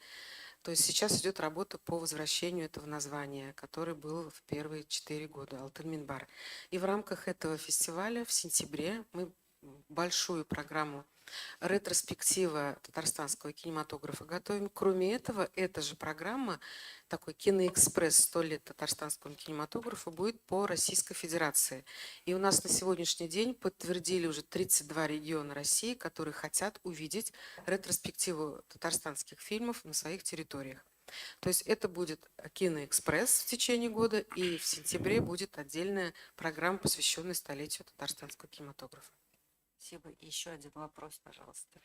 C: То есть сейчас идет работа по возвращению этого названия, которое было в первые 4 года, Алтын-Минбар. И в рамках этого фестиваля в сентябре мы большую программу ретроспектива татарстанского кинематографа готовим. Кроме этого, эта же программа, такой киноэкспресс 100 лет татарстанского кинематографа, будет по Российской Федерации. И у нас на сегодняшний день подтвердили уже 32 региона России, которые хотят увидеть ретроспективу татарстанских фильмов на своих территориях. То есть это будет киноэкспресс в течение года, и в сентябре будет отдельная программа, посвященная столетию татарстанского кинематографа.
H: Спасибо. Еще один вопрос, пожалуйста.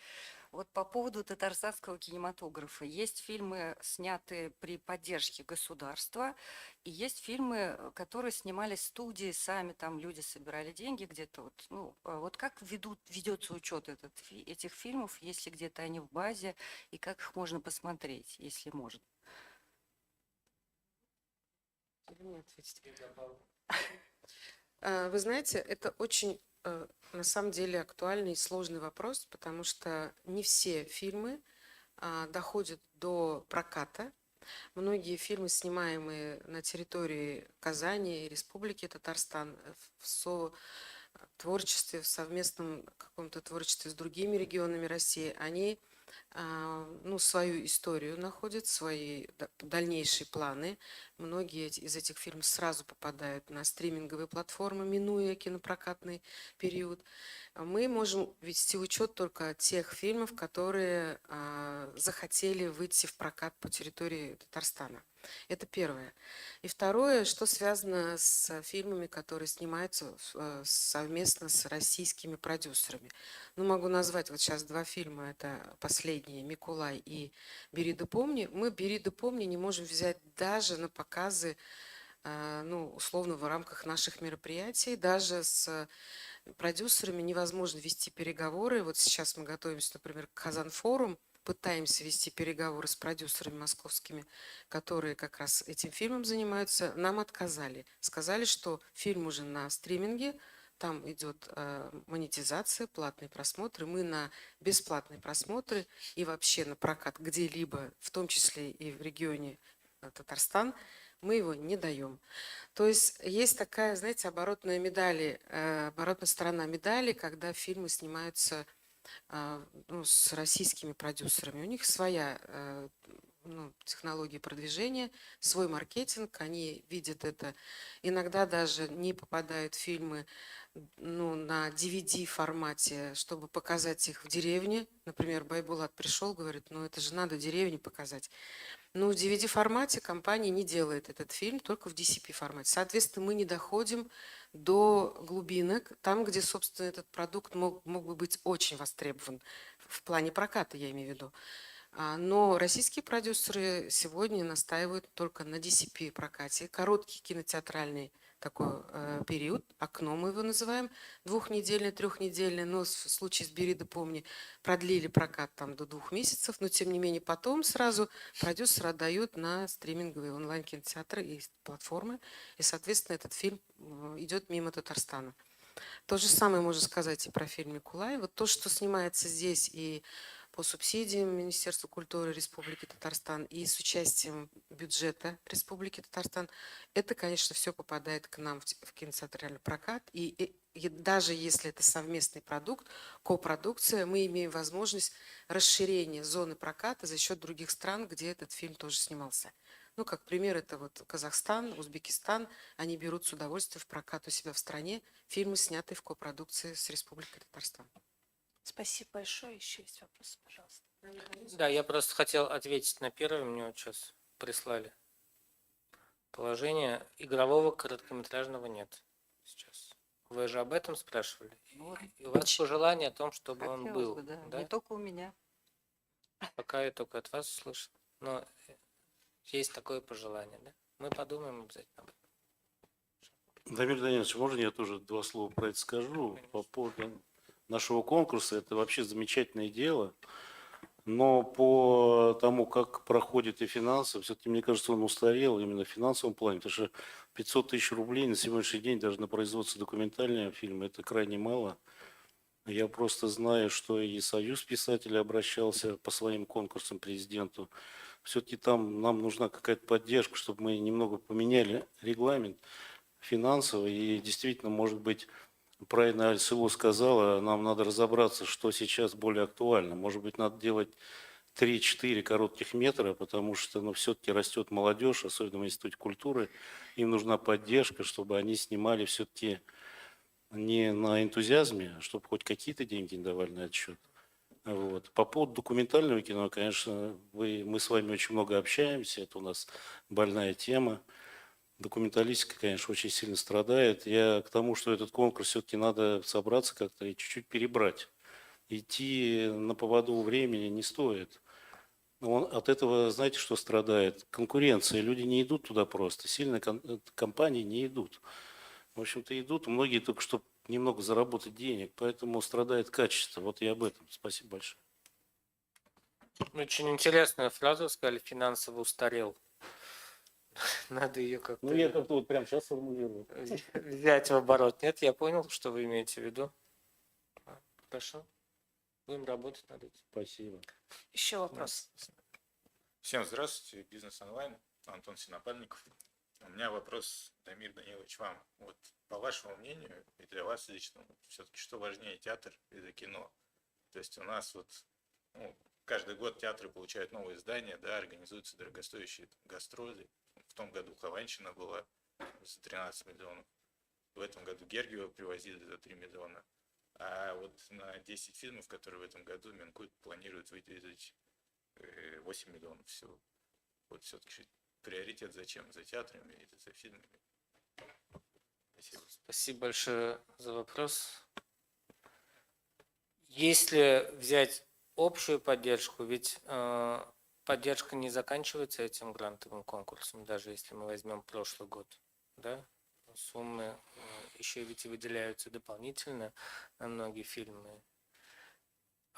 H: Вот по поводу татарстанского кинематографа. Есть фильмы, снятые при поддержке государства, и есть фильмы, которые снимались в студии, сами там люди собирали деньги где-то. Вот, ну, вот как ведется учет этих фильмов, если где-то они в базе, и как их можно посмотреть, если можно?
C: Вы знаете, это очень, на самом деле, актуальный и сложный вопрос, потому что не все фильмы доходят до проката. Многие фильмы, снимаемые на территории Казани и Республики Татарстан в творчестве, в совместном каком-то творчестве с другими регионами России, они свою историю находят, свои дальнейшие планы. Многие из этих фильмов сразу попадают на стриминговые платформы, минуя кинопрокатный период. Мы можем вести учет только тех фильмов, которые захотели выйти в прокат по территории Татарстана. Это первое. И второе, что связано с фильмами, которые снимаются совместно с российскими продюсерами. Ну, могу назвать вот сейчас два фильма. Это последние «Микулай» и «Бери да помни». Мы «Бери да помни» не можем взять даже на показы, условно, в рамках наших мероприятий. Даже с продюсерами невозможно вести переговоры. Вот сейчас мы готовимся, например, к Казан-форум, пытаемся вести переговоры с продюсерами московскими, которые как раз этим фильмом занимаются. Нам отказали. Сказали, что фильм уже на стриминге, там идет монетизация, платные просмотры. Мы на бесплатные просмотры и вообще на прокат где-либо, в том числе и в регионе Татарстан, мы его не даем. То есть есть такая, знаете, оборотная сторона медали, когда фильмы снимаются с российскими продюсерами. У них своя технология продвижения, свой маркетинг, они видят это. Иногда даже не попадают фильмы на DVD формате, чтобы показать их в деревне. Например, Байбулат пришел, говорит, это же надо в деревне показать. Но в DVD формате компания не делает этот фильм, только в DCP формате. Соответственно, мы не доходим до глубинок, там, где, собственно, этот продукт мог бы быть очень востребован, в плане проката, я имею в виду. Но российские продюсеры сегодня настаивают только на DCP прокате. Короткий кинотеатральный такой период, окно мы его называем, 2-недельный, 3-недельный, но в случае с «Бери да помни» продлили прокат там до 2 месяцев, но тем не менее потом сразу продюсеры отдают на стриминговые онлайн-кинотеатры и платформы, и, соответственно, этот фильм идет мимо Татарстана. То же самое можно сказать и про фильм «Микулай». Вот то, что снимается здесь и по субсидиям Министерства культуры Республики Татарстан и с участием бюджета Республики Татарстан, это, конечно, все попадает к нам в кинотеатральный прокат. И даже если это совместный продукт, копродукция, мы имеем возможность расширения зоны проката за счет других стран, где этот фильм тоже снимался. Как пример, это вот Казахстан, Узбекистан, они берут с удовольствием в прокат у себя в стране фильмы, снятые в копродукции с Республикой Татарстан.
A: Спасибо большое. Еще есть вопросы, пожалуйста.
B: Да, я просто хотел ответить на первый, мне вот сейчас прислали положение. Игрового короткометражного нет сейчас. Вы же об этом спрашивали. И у вас пожелание о том, чтобы он
H: Хотелось
B: был.
H: бы, да.
B: Да?
H: Не только у меня.
B: Пока я только от вас слышал. Но есть такое пожелание, да? Мы подумаем обязательно об этом.
F: Дамир Данилович, можно я тоже 2 слова про это скажу? По поводу нашего конкурса, это вообще замечательное дело. Но по тому, как проходит и финансы, все-таки, мне кажется, он устарел именно в финансовом плане, потому что 500 тысяч рублей на сегодняшний день даже на производство документального фильма – это крайне мало. Я просто знаю, что и Союз писателей обращался по своим конкурсам к президенту. Все-таки там нам нужна какая-то поддержка, чтобы мы немного поменяли регламент финансовый и действительно, может быть, правильно Альсулу сказала, нам надо разобраться, что сейчас более актуально. Может быть, надо делать 3-4 коротких метра, потому что все-таки растет молодежь, особенно в Институте культуры. Им нужна поддержка, чтобы они снимали все-таки не на энтузиазме, а чтобы хоть какие-то деньги давали на отчет. Вот. По поводу документального кино, конечно, мы с вами очень много общаемся, это у нас больная тема. Документалистика, конечно, очень сильно страдает. Я к тому, что этот конкурс все-таки надо собраться как-то и чуть-чуть перебрать. Идти на поводу у времени не стоит. Он от этого, знаете, что страдает? Конкуренция. Люди не идут туда просто. Сильные компании не идут. В общем-то, идут. Многие только чтобы немного заработать денег. Поэтому страдает качество. Вот и об этом. Спасибо большое.
B: Очень интересную фразу сказали, финансово устарел. Надо ее как-то
F: Ну, я как-то вот прямо сейчас формулирую.
B: взять в оборот. Нет, я понял, что вы имеете в виду. Хорошо. Будем работать над этим.
F: Спасибо.
A: Еще вопрос.
I: Всем здравствуйте, Бизнес онлайн, Антон Синопальников. У меня вопрос, Дамир Данилович, вам. Вот по вашему мнению и для вас лично, все-таки что важнее, театр или кино? То есть у нас вот каждый год театры получают новые здания, да, организуются дорогостоящие гастроли. В том году Хованщина была за 13 миллионов. В этом году Гергиева привозили за 3 миллиона. А вот на 10 фильмов, которые в этом году Минкульт планирует выделить 8 миллионов всего. Вот все-таки приоритет зачем? За театрами или за фильмами? Спасибо.
B: Спасибо большое за вопрос. Если взять общую поддержку, ведь поддержка не заканчивается этим грантовым конкурсом, даже если мы возьмем прошлый год, да? Суммы еще ведь и выделяются дополнительно на многие фильмы.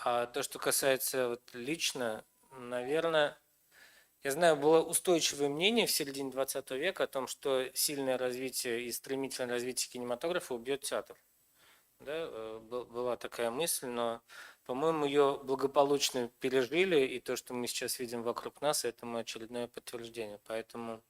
B: А то, что касается вот лично, наверное, я знаю, было устойчивое мнение в середине 20 века о том, что сильное развитие и стремительное развитие кинематографа убьет театр. Да? Была такая мысль, но, по-моему, ее благополучно пережили, и то, что мы сейчас видим вокруг нас, этому очередное подтверждение. Поэтому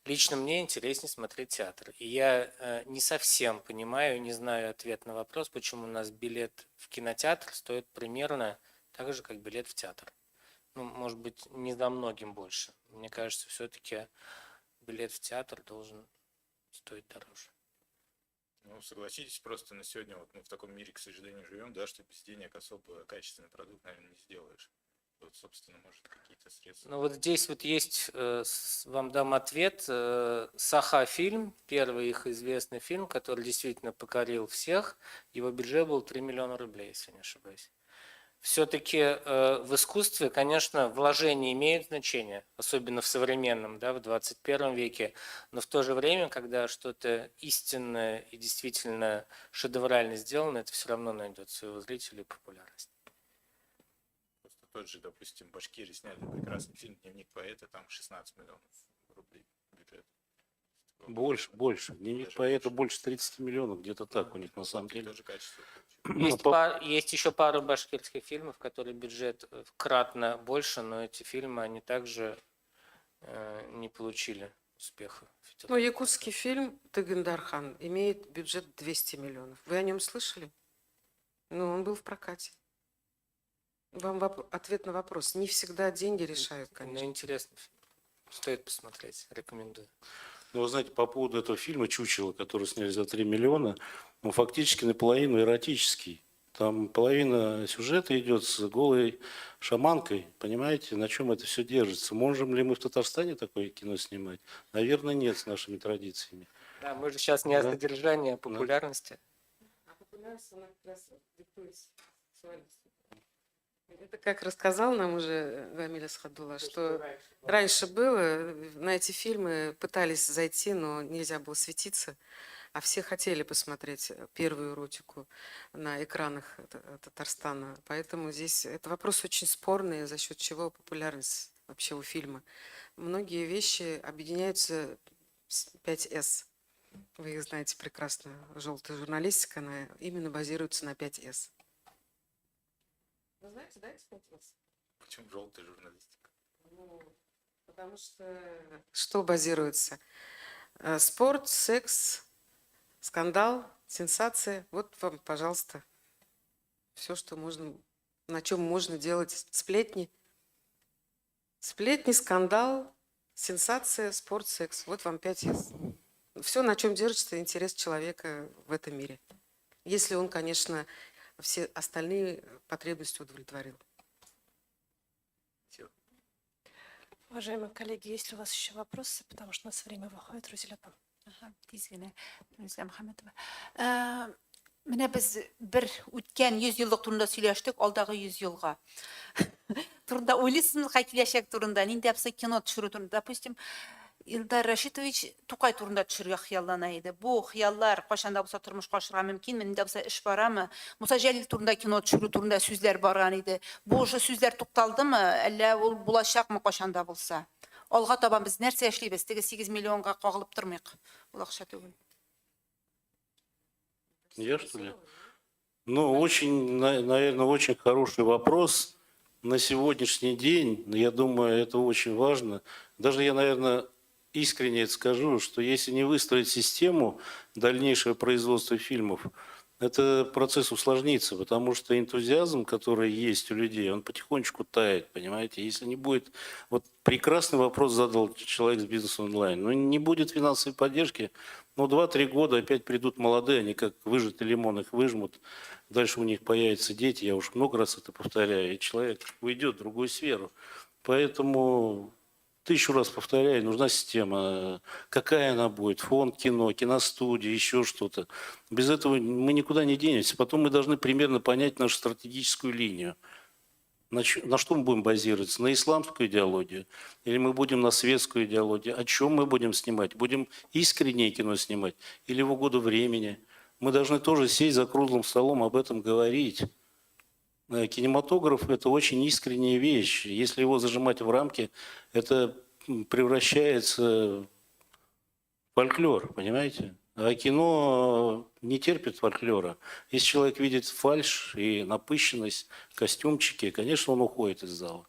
B: лично мне интереснее смотреть театр. И я не совсем понимаю, не знаю ответ на вопрос, почему у нас билет в кинотеатр стоит примерно так же, как билет в театр. Ну, может быть, не за многим больше. Мне кажется, все-таки билет в театр должен стоить дороже.
I: Ну, согласитесь, просто на сегодня вот мы в таком мире, к сожалению, живем, да, что без денег особо качественный продукт, наверное, не сделаешь. Вот, собственно, может, какие-то средства.
B: Ну, вот здесь вот есть, вам дам ответ, Саха фильм, первый их известный фильм, который действительно покорил всех, его бюджет был 3 миллиона рублей, если не ошибаюсь. Все-таки в искусстве, конечно, вложения имеют значение, особенно в современном, да, в 21 веке, но в то же время, когда что-то истинное и действительно шедеврально сделано, это все равно найдет своего зрителя и популярность.
I: Просто тот же, допустим, Башкирии сняли прекрасный фильм «Дневник поэта», там 16 миллионов рублей бюджет.
F: Больше. Дневник поэта больше 30 миллионов, где-то так у них на самом деле.
I: Тоже качество.
B: Есть еще пару башкирских фильмов, которые бюджет кратно больше, но эти фильмы, они также не получили успеха.
C: Ну, якутский фильм «Тыгындархан» имеет бюджет 200 миллионов. Вы о нем слышали? Ну, он был в прокате. Вам ответ на вопрос. Не всегда деньги решают,
B: Ну,
C: конечно.
B: интересно. Стоит посмотреть. Рекомендую.
F: Ну, вы знаете, по поводу этого фильма «Чучело», который сняли за 3 миллиона, он фактически наполовину эротический. Там половина сюжета идет с голой шаманкой. Понимаете, на чем это все держится? Можем ли мы в Татарстане такое кино снимать? Наверное, нет с нашими традициями.
B: Да, мы же сейчас не о
F: Да.
B: содержании, а о популярности.
C: А популярность, она как раз диктует сексуальность. Это как рассказал нам уже Гамиля Схадула, что раньше было, на эти фильмы пытались зайти, но нельзя было светиться, а все хотели посмотреть первую эротику на экранах Татарстана. Поэтому здесь это вопрос очень спорный, за счет чего популярность вообще у фильма. Многие вещи объединяются с 5С. Вы их знаете прекрасно. Желтая журналистика, она именно базируется на 5С. Вы знаете, да, эти 5С?
I: Почему желтая журналистика?
C: Ну, потому что базируется? Спорт, секс, скандал, сенсация. Вот вам, пожалуйста, все, что можно, на чем можно делать сплетни. Сплетни, скандал, сенсация, спорт, секс. Вот вам 5 из. Все, на чем держится интерес человека в этом мире. Если он, конечно, все остальные потребности удовлетворил.
A: Уважаемые коллеги, есть ли у вас еще вопросы? Потому что у нас время выходит, Рузиля.
J: Тиз генә Рүзилә Мөхәммәтова. Менә без бер үткән 100 еллык турында сөйләштек, алдагы 100 елга. Турында уйлыйсызмы, киләчәк турында, нинди булса кино төшерү турында, допустим, Илдар Рашитович Тукай турында төшерергә хыяллана иде. Бу хыяллар кайчанда булса тормышка ашырга мөмкинме, нинди булса эш барамы? Муса Җәлил турында кино төшерү турында сүзләр барган иде. Бу уже сүзләр тукталдымы, әллә ул булачакмы кайчанда булса? Алга таба без нәрсә эшлибез? Теге 8 миллионга кагылып тормыйк. Ул акча түгел.
F: Я, что ли? Ну, очень, наверное, очень хороший вопрос. На сегодняшний день, я думаю, это очень важно. Даже я, наверное, искренне это скажу, что если не выстроить систему дальнейшего производства фильмов, это процесс усложнится, потому что энтузиазм, который есть у людей, он потихонечку тает, понимаете? Если не будет... Вот прекрасный вопрос задал человек с бизнеса онлайн. Но не будет финансовой поддержки, но 2-3 года опять придут молодые, они как выжатый лимон, их выжмут. Дальше у них появятся дети, я уж много раз это повторяю, и человек уйдет в другую сферу. Поэтому... 1000 раз повторяю, нужна система. Какая она будет? Фонд кино, киностудия, еще что-то. Без этого мы никуда не денемся. Потом мы должны примерно понять нашу стратегическую линию. На что мы будем базироваться? На исламскую идеологию? Или мы будем на светскую идеологию? О чем мы будем снимать? Будем искреннее кино снимать? Или в угоду времени? Мы должны тоже сесть за круглым столом, об этом говорить. Кинематограф – это очень искренняя вещь. Если его зажимать в рамки, это превращается в фольклор, понимаете? А кино не терпит фольклора. Если человек видит фальшь и напыщенность, костюмчики, конечно, он уходит из зала.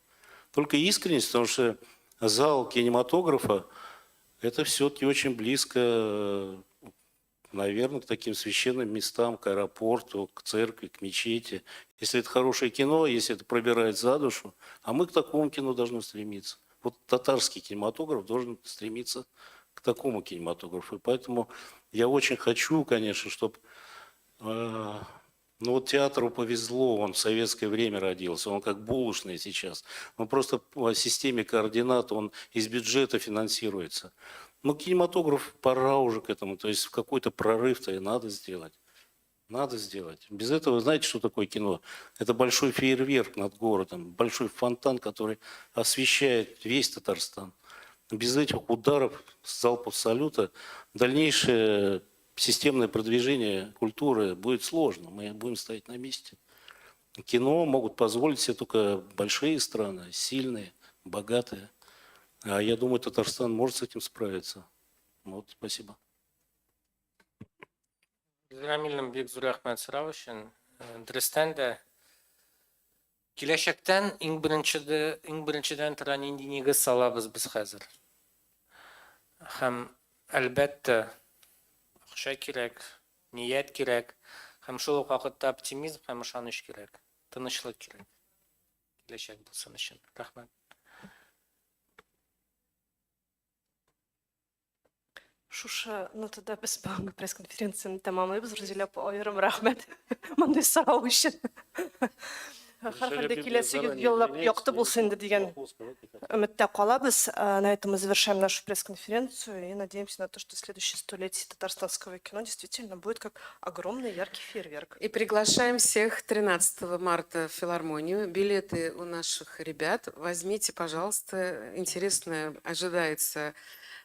F: Только искренность, потому что зал кинематографа – это все-таки очень близко, наверное, к таким священным местам, к аэропорту, к церкви, к мечети. Если это хорошее кино, если это пробирает за душу, а мы к такому кино должны стремиться. Вот татарский кинематограф должен стремиться к такому кинематографу. И поэтому я очень хочу, конечно, чтобы... ну вот театру повезло, он в советское время родился, он как булочный сейчас. Он просто по системе координат, он из бюджета финансируется. Но кинематограф пора уже к этому, то есть какой-то прорыв-то и надо сделать. Надо сделать. Без этого, знаете, что такое кино? Это большой фейерверк над городом, большой фонтан, который освещает весь Татарстан. Без этих ударов, залпов салюта, дальнейшее системное продвижение культуры будет сложно. Мы будем стоять на месте. Кино могут позволить себе только большие страны, сильные, богатые. А я думаю, Татарстан может с этим справиться. Вот, спасибо.
B: Рамилем бик зур рәхмәт сорау өчен. Дөрестән дә киләчәктән иң беренчедән тора нинди нигез салабыз без хәзер. Һәм әлбәттә акча кирәк, ният кирәк, һәм шул ук вакытта оптимизм һәм ышаныч кирәк, тынычлык кирәк. Киләчәк булсын өчен. Рәхмәт.
A: Шушы нотада без бүгенге пресс-конференцияны тәмамлайбыз. Рузиля апа, аерым рәхмәт мондый сорау өчен. Һәрхәлдә киләсе еллап якты булсын инде дигән өметтә калабыз. На этом мы завершаем нашу пресс-конференцию и надеемся на то, что следующее столетие татарстанского кино действительно будет как огромный яркий фейерверк.
C: И приглашаем всех 13 марта в филармонию. Билеты у наших ребят. Возьмите, пожалуйста. Интересное ожидается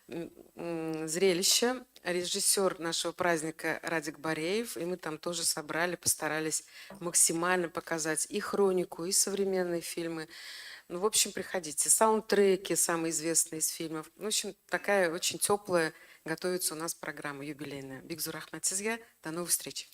C: зрелище. Режиссер нашего праздника Радик Бареев, и мы там тоже собрали, постарались максимально показать и хронику, и современные фильмы. Ну, в общем, приходите. Саундтреки самые известные из фильмов. В общем, такая очень теплая готовится у нас программа юбилейная. Бигзур Ахматизге. До новых встреч.